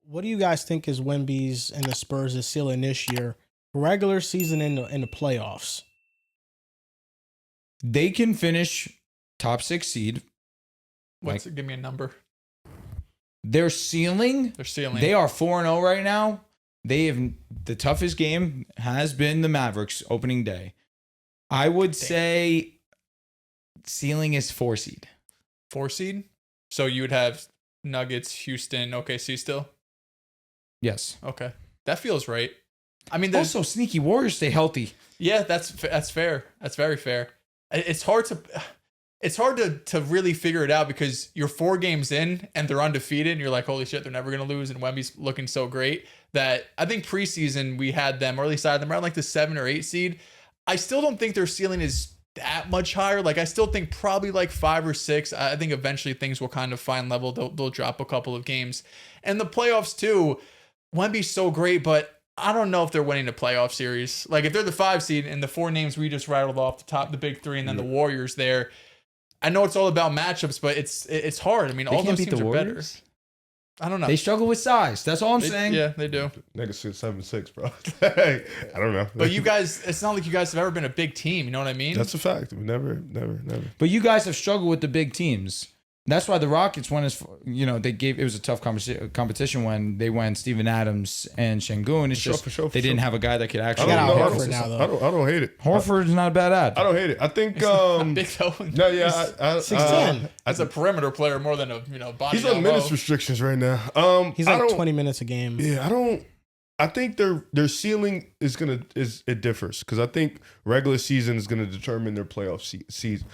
What do you guys think is Wemby's and the Spurs' ceiling this year? Regular season in the playoffs. They can finish top 6 seed. Give me a number. Their ceiling. They are 4-0 right now. They have the toughest game has been the Mavericks opening day. I would say ceiling is 4 seed. 4 seed? So you would have Nuggets, Houston, OKC still? Yes. Okay. That feels right. I mean, also sneaky Warriors stay healthy. Yeah, that's fair. That's very fair. It's hard to really figure it out because you're 4 games in and they're undefeated and you're like, holy shit, they're never going to lose. And Wemby's looking so great that I think preseason we had them, or at least I had them around like the 7 or 8 seed. I still don't think their ceiling is that much higher. Like I still think probably like 5 or 6. I think eventually things will kind of find level. They'll drop a couple of games. And the playoffs too, Wemby's so great, but I don't know if they're winning the playoff series. Like if they're the 5 seed and the 4 names we just rattled off the top, the big 3, and then the Warriors there. I know it's all about matchups, but it's hard. I mean, all those teams are better. I don't know. They struggle with size. That's all I'm saying. Yeah, they do. Niggas 7-6, bro. I don't know. But you guys, it's not like you guys have ever been a big team. You know what I mean? That's a fact. We never. But you guys have struggled with the big teams. That's why the Rockets went it was a tough competition when they went Steven Adams and Şengün. It's just they didn't have a guy that could actually. I don't hate it. Horford's not a bad ad. I don't hate it. I think big though. No, yeah, 6'10". As a perimeter player more than a body. He's on minutes restrictions right now. He's like 20 minutes a game. Yeah, I think their ceiling it differs because I think regular season is gonna determine their playoff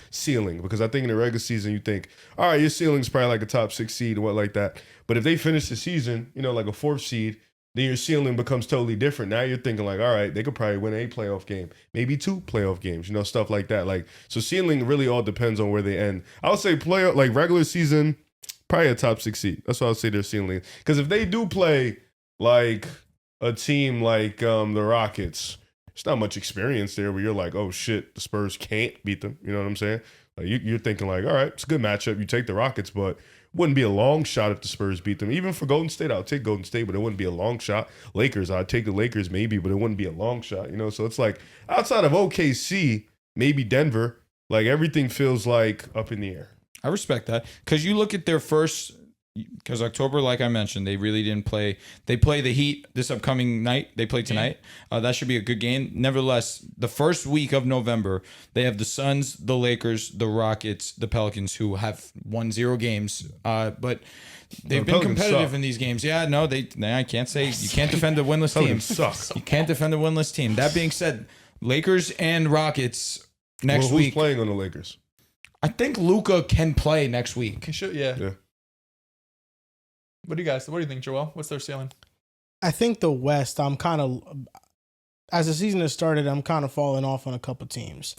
ceiling because I think in the regular season you think, all right, your ceiling's probably like a top 6 seed or what like that, but if they finish the season, like a 4th seed, then your ceiling becomes totally different. Now you're thinking like, all right, they could probably win a playoff game, maybe 2 playoff games, stuff like that. Like so, ceiling really all depends on where they end. I would say regular season, probably a top 6 seed. That's what I would say their ceiling because if they do play like a team like the Rockets, there's not much experience there where you're like, oh shit, the Spurs can't beat them. You know what I'm saying? Like you're thinking like, all right, it's a good matchup. You take the Rockets, but it wouldn't be a long shot if the Spurs beat them. Even for Golden State, I'll take Golden State, but it wouldn't be a long shot. Lakers, I'd take the Lakers maybe, but it wouldn't be a long shot. So it's like outside of OKC, maybe Denver, like everything feels like up in the air. I respect that because you look at their first. Because October, like I mentioned, they really didn't play. They play the Heat this upcoming night. They play tonight. That should be a good game. Nevertheless, the first week of November, they have the Suns, the Lakers, the Rockets, the Pelicans, who have won 0 games. But they've been competitive in these games. Yeah, no, I can't say you can't defend a winless team. You can't defend a winless team. That being said, Lakers and Rockets next week. Who's playing on the Lakers? I think Luka can play next week. Yeah. What do you think, Joel? What's their ceiling? I think the West, I'm kind of, as the season has started, I'm kind of falling off on a couple teams.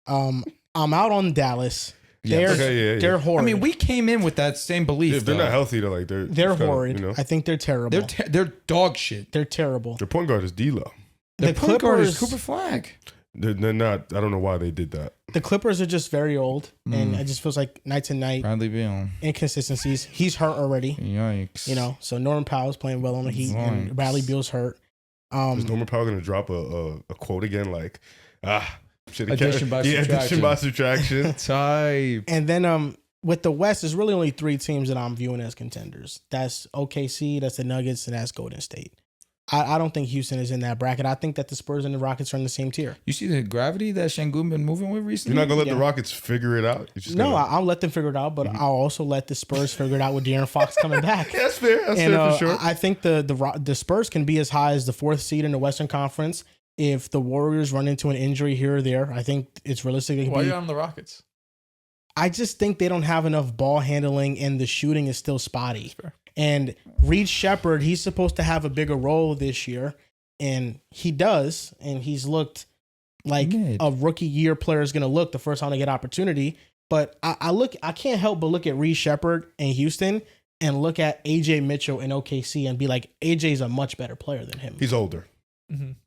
I'm out on Dallas. They're horrid. I mean, we came in with that same belief. If they're not healthy, they're horrid. I think they're terrible. They're dog shit. They're terrible. Their point guard is D'Lo. Their point guard is Cooper Flag. They're not. I don't know why they did that. The Clippers are just very old, and it just feels like night to night. Bradley Beal. Inconsistencies. He's hurt already. Yikes. So Norman Powell's playing well on the Heat, and Bradley Beal's hurt. Is Norman Powell going to drop a quote again? Like, addition by subtraction. Type. And then with the West, there's really only 3 teams that I'm viewing as contenders. That's OKC, that's the Nuggets, and that's Golden State. I don't think Houston is in that bracket. I think that the Spurs and the Rockets are in the same tier. You see the gravity that Şengün been moving with recently? You're not going to let the Rockets figure it out? I'll let them figure it out, but I'll also let the Spurs figure it out with De'Aaron Fox coming back. That's fair. That's fair for sure. I think the Spurs can be as high as the 4th seed in the Western Conference. If the Warriors run into an injury here or there, I think it's realistic. Why are you on the Rockets? I just think they don't have enough ball handling and the shooting is still spotty. And Reed Shepherd, he's supposed to have a bigger role this year. And he does, and he's looked like a rookie year player is going to look the first time they get opportunity. But I can't help but look at Reed Shepherd in Houston and look at AJ Mitchell in OKC and be like, AJ's a much better player than him. He's older.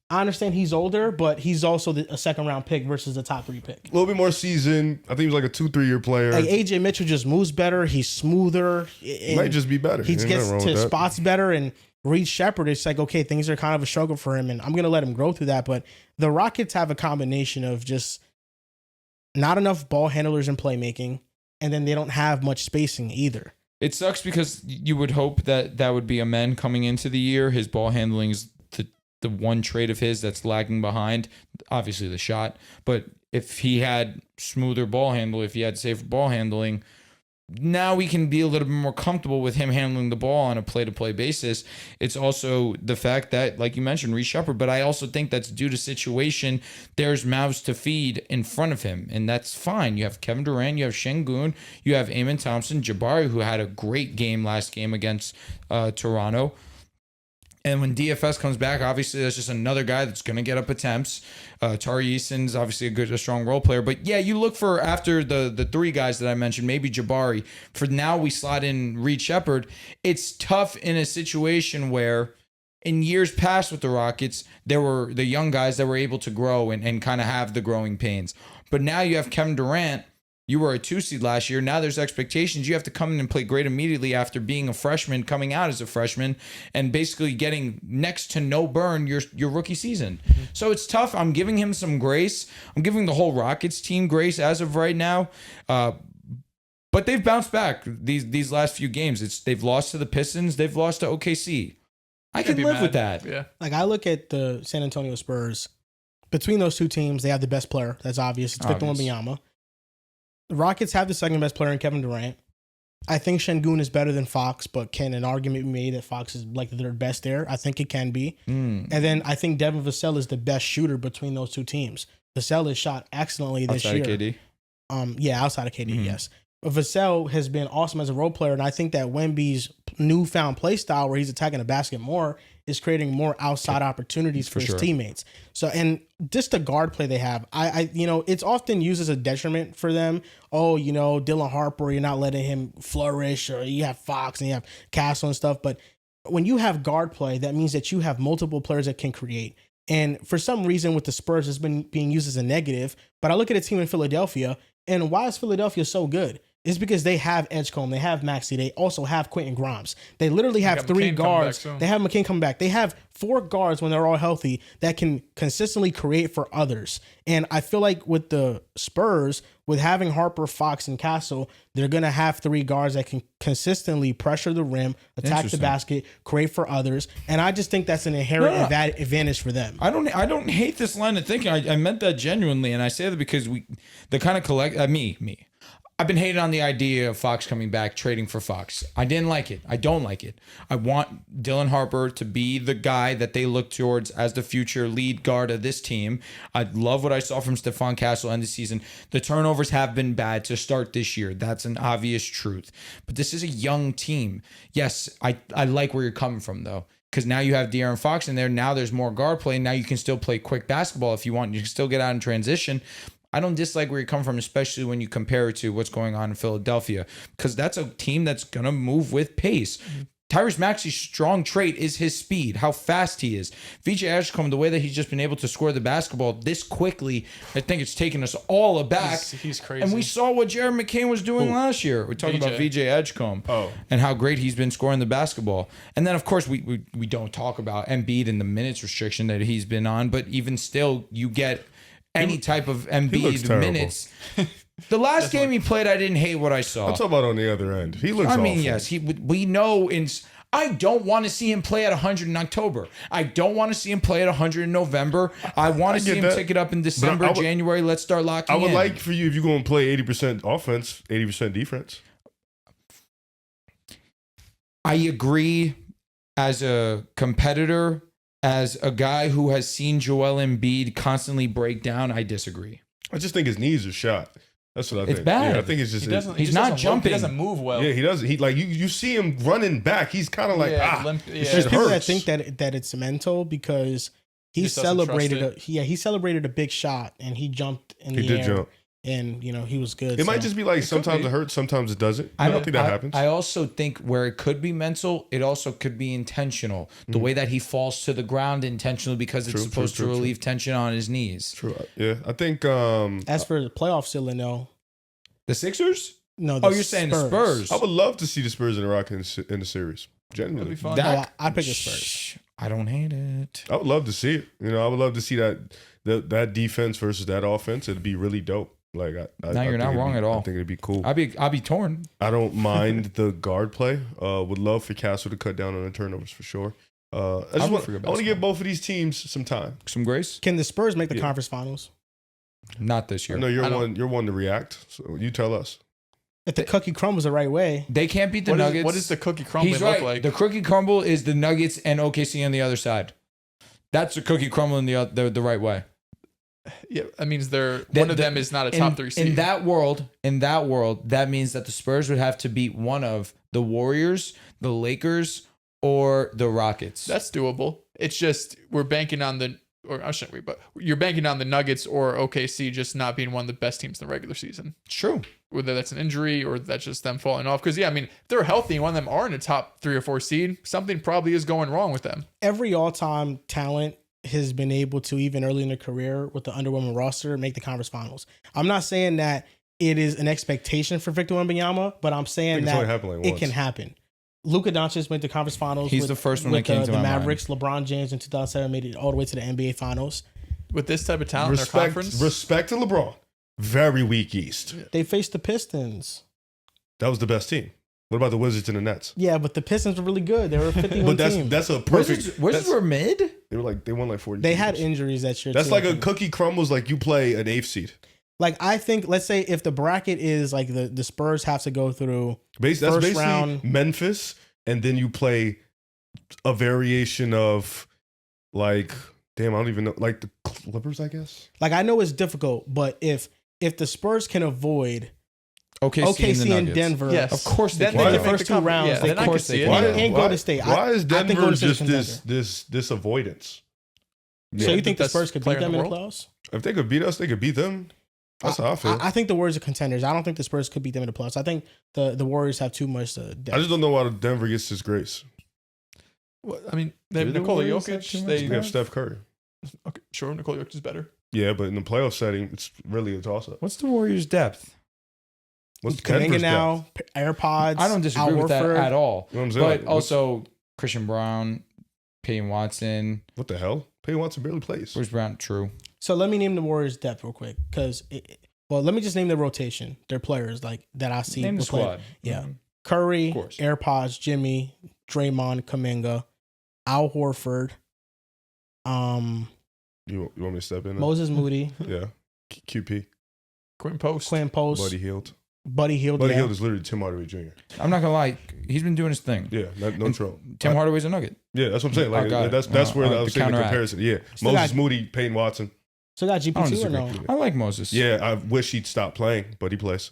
I understand he's older, but he's also a second round pick versus a top 3 pick. A little bit more seasoned. I think he was like a 2-3 year player. Like AJ Mitchell just moves better. He's smoother. He might just be better. He Ain't gets nothing wrong to with that. spots better. And Reed Shepherd, it's like, okay, things are kind of a struggle for him, and I'm going to let him grow through that. But the Rockets have a combination of just not enough ball handlers and playmaking, and then they don't have much spacing either. It sucks because you would hope that that would be a man coming into the year. His ball handling is the one trait of his that's lagging behind. Obviously the shot, but if he had smoother ball handle, if he had safer ball handling, now we can be a little bit more comfortable with him handling the ball on a play-to-play basis. It's also the fact that, like you mentioned, Reece Shepherd, but I also think that's due to situation. There's mouths to feed in front of him, and that's fine. You have Kevin Durant, you have Şengün, you have Amen Thompson, Jabari, who had a great game last game against Toronto. And when DFS comes back, obviously that's just another guy that's going to get up attempts. Tari Eason's obviously a strong role player. But yeah, you look for after the 3 guys that I mentioned, maybe Jabari. For now, we slot in Reed Shepherd. It's tough in a situation where in years past with the Rockets, there were the young guys that were able to grow and kind of have the growing pains. But now you have Kevin Durant. You were a 2 seed last year. Now there's expectations. You have to come in and play great immediately after being a freshman, coming out as a freshman, and basically getting next to no burn your rookie season. So it's tough. I'm giving him some grace. I'm giving the whole Rockets team grace as of right now. But they've bounced back these last few games. They've lost to the Pistons. They've lost to OKC. I can live with that. Yeah. Like, I look at the San Antonio Spurs. Between those 2 teams, they have the best player. That's obvious. It's Victor Wembanyama. The Rockets have the second best player in Kevin Durant. I think Şengün is better than Fox, but can an argument be made that Fox is like their best there? I think it can be. And then I think Devin Vassell is the best shooter between those 2 teams. Vassell has shot excellently this year. Outside of KD? Outside of KD, yes. Vassell has been awesome as a role player, and I think that Wemby's newfound play style, where he's attacking the basket more, is creating more outside opportunities for his teammates. So, and just the guard play they have, I it's often used as a detriment for them. Oh, Dylan Harper, you're not letting him flourish, or you have Fox and you have Castle and stuff. But when you have guard play, that means that you have multiple players that can create. And for some reason with the Spurs, it's been being used as a negative. But I look at a team in Philadelphia, and why is Philadelphia so good? It's because they have Edgecombe, they have Maxey, they also have Quentin Grimes. They literally have 3 guards. They have McCain come back. They have 4 guards when they're all healthy that can consistently create for others. And I feel like with the Spurs, with having Harper, Fox, and Castle, they're going to have 3 guards that can consistently pressure the rim, attack the basket, create for others. And I just think that's an inherent advantage for them. I don't hate this line of thinking. I meant that genuinely, and I say that because the kind of me. I've been hating on the idea of Fox coming back, trading for Fox. I didn't like it. I don't like it. I want Dylan Harper to be the guy that they look towards as the future lead guard of this team. I love what I saw from Stephon Castle end the season. The turnovers have been bad to start this year. That's an obvious truth. But this is a young team. Yes, I like where you're coming from, though. Because now you have De'Aaron Fox in there. Now there's more guard play. Now you can still play quick basketball if you want. You can still get out in transition. I don't dislike where you come from, especially when you compare it to what's going on in Philadelphia, because that's a team that's going to move with pace. Tyrese Maxey's strong trait is his speed, how fast he is. VJ Edgecombe, the way that he's just been able to score the basketball this quickly, I think it's taken us all aback. He's crazy. And we saw what Jared McCain was doing last year. We're talking about VJ Edgecombe and how great he's been scoring the basketball. And then, of course, we don't talk about Embiid and the minutes restriction that he's been on, but even still, you get any type of Embiid minutes. The last game he played, I didn't hate what I saw. I'm talking about on the other end. He looks awful. Yes, we know I don't want to see him play at 100 in October. I don't want to see him play at 100 in November. I want to see him take it up in December, January. Let's start locking in. I would like for you, if you're going to play 80% offense, 80% defense. I agree as a competitor. As a guy who has seen Joel Embiid constantly break down, I disagree. I just think his knees are shot. That's what I think. It's bad. Yeah, I think it's just he's not jumping. He doesn't move well. Yeah, he doesn't. He like you see him running back. He's kind of like There's people that think that it's mental because he celebrated he celebrated a big shot and he jumped in the air. He did jump. and he was good. It might just be like sometimes it hurts, sometimes it doesn't. I don't think that happens. I also think where it could be mental, it also could be intentional. The way that he falls to the ground intentionally because it's supposed to relieve tension on his knees. True. Yeah, I think. As for the playoff ceiling, though, The Sixers? no. Oh, you're saying the Spurs? I would love to see the Spurs and the Rockets in the series. That'd Genuinely, be fun. I pick the Spurs. I don't hate it. I would love to see it. I would love to see that defense versus that offense. It'd be really dope. Like, No, you're not wrong at all. I think it'd be cool. I'll be torn. I don't mind the guard play. Would love for Castle to cut down on the turnovers for sure. I want to give both of these teams some time. Some grace? Can the Spurs make the conference finals? Not this year. I know you're one to react. So you tell us. If the cookie crumbles the right way, They can't beat the Nuggets. What does the cookie crumbling He's look right. like? The cookie crumble is the Nuggets and OKC on the other side. That's the cookie crumble in the right way. Yeah, that means one of them is not a top 3 seed. In that world, that means that the Spurs would have to beat one of the Warriors, the Lakers, or the Rockets. That's doable. It's just we're banking on but you're banking on the Nuggets or OKC just not being one of the best teams in the regular season. true. Whether that's an injury or that's just them falling off. Because, if they're healthy and one of them are in a top 3 or 4 seed, something probably is going wrong with them. every all-time talent has been able to, even early in their career with the underwhelming roster, make the conference finals. I'm not saying that it is an expectation for Victor Wembanyama, but I'm saying that it can happen. Luka Doncic went to conference finals. He's the first one that came to the my Mavericks. LeBron James in 2007 made it all the way to the NBA finals. With this type of talent in their conference. Respect to LeBron. Very weak East. They faced the Pistons. That was the best team. What about the Wizards and the Nets? Yeah, but the Pistons were really good. They were a 51 team. That's a perfect. Wizards were mid? They won like 40. They had injuries that year. That's too, like a cookie crumbles. Like you play an 8th seed. Like I think, let's say if the bracket is like the Spurs have to go through That's first basically round. Memphis, and then you play a variation of like, damn, I don't even know, like the Clippers, I guess. Like I know it's difficult, but if the Spurs can avoid OKC and Denver, Yes. Of course they Then can. they the can make first the two rounds, yeah, they then I can could see it. and Golden State. Why is I think Denver Golden State's just contender. this avoidance? So you think the Best Spurs could player beat in them the in the world? playoffs? If they could beat us, they could beat them. That's how I feel. I think the Warriors are contenders. I don't think the Spurs could beat them in the playoffs. I think the Warriors have too much depth. I just don't know why Denver gets this grace. They have Do the Nikola Warriors have too Jokic. much They They have Steph Curry. okay, sure, Nikola Jokic is better. Yeah, but in the playoff setting, it's really a toss-up. What's the Warriors' depth? What's Kaminga Denver's now, AirPods. I don't disagree Al with that Horford. at all. You know what I'm saying? But Like, also Christian Brown, Peyton Watson, what the hell? Peyton Watson barely plays. Bruce Brown, true. So let me name the Warriors' depth real quick, because let me just name their rotation, their players like that I see. Name the will play. squad. Yeah, Mhm. Curry, Of course. AirPods, Jimmy, Draymond, Kaminga, Al Horford, You want me to step in? There? Moses Moody, Yeah. QP. Quinn Post. Quinn Post, Buddy Hield. Buddy Hield. Buddy yeah. Hield is literally Tim Hardaway Jr. I'm not gonna lie, he's been doing his thing. Yeah, no troll. Tim Hardaway's a Nugget. Yeah, that's what I'm saying. Like got it. that's where I The was saying the counteract. comparison. Yeah, Still Moses got- Moody, Peyton Watson. So got I don't GP2 or no? disagree. I like Moses. Yeah, I wish he'd stop playing, but he plays.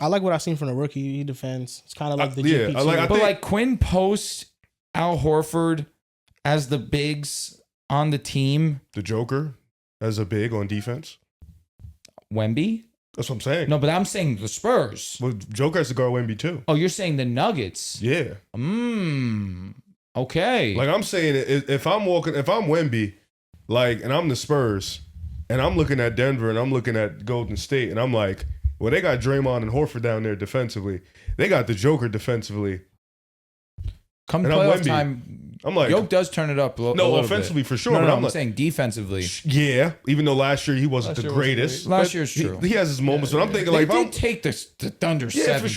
I like what I've seen from the rookie. He defends. It's kind of like the Yeah, GP2. I like- I But think- like Quinn Post, Al Horford as the bigs on the team, The Joker as a big on defense. Wemby? That's what I'm saying. No, but I'm saying the Spurs. Well, Joker has to guard Wemby too. Oh, you're saying the Nuggets? Yeah. Okay. Like I'm saying, if I'm Wemby, like, and I'm the Spurs, and I'm looking at Denver and I'm looking at Golden State, and I'm like, well, they got Draymond and Horford down there defensively. They got the Joker defensively. Come and I'm playoff Wemby. time, I'm like, Yoke does turn it up a no, little offensively bit. for sure. No, but no, I'm I'm like, saying defensively. yeah, even though last year he wasn't Last the year wasn't greatest. great. Last year's true. He has his moments, but I'm thinking They like, if I'm, did take the Thunder yeah, 7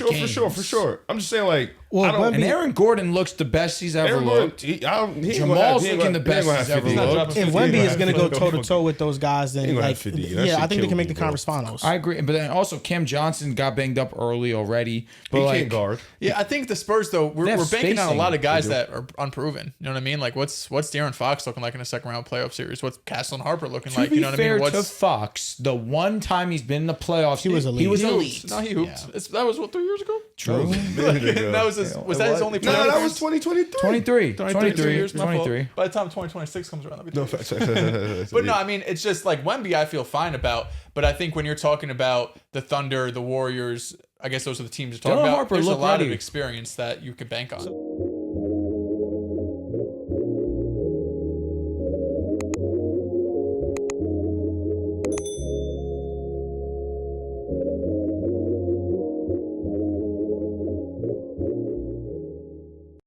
for sure. I'm just saying like, Well, I don't. Wemby- And Aaron Gordon looks the best he's ever Aaron looked. Gordon, he ain't Jamal's gonna have, looking the best he ain't he's gonna have ever 50 looked. look. if He Wemby ain't is have going to 50 go toe look. to toe with those guys, then He ain't gonna like, have 50. That yeah, I shit think they can killed make me, the bro. conference finals. I agree, but then also Cam Johnson got banged up early already. But He like, can't guard. Yeah, I think the Spurs though They have we're banking on a spacing. lot of guys that are unproven. You know what I mean? Like what's De'Aaron Fox looking like in a second round playoff series? What's Castle and Harper looking to like? be You know what fair I mean? to What's Fox, the one time he's been in the playoffs, He was elite. He was he elite. hooped. No, he hooped. That was what 3 years ago. True. That was was that his only No, playoff that appearance? was 2023. 23. 2 years, my fault. 23. By the time 2026 comes around, I'll be No, 30. facts. But no, I mean, it's just like Wemby, I feel fine about. But I think when you're talking about the Thunder, the Warriors, I guess those are the teams you're talking Dylan about. Harper There's a looked lot ready. of experience that you could bank on.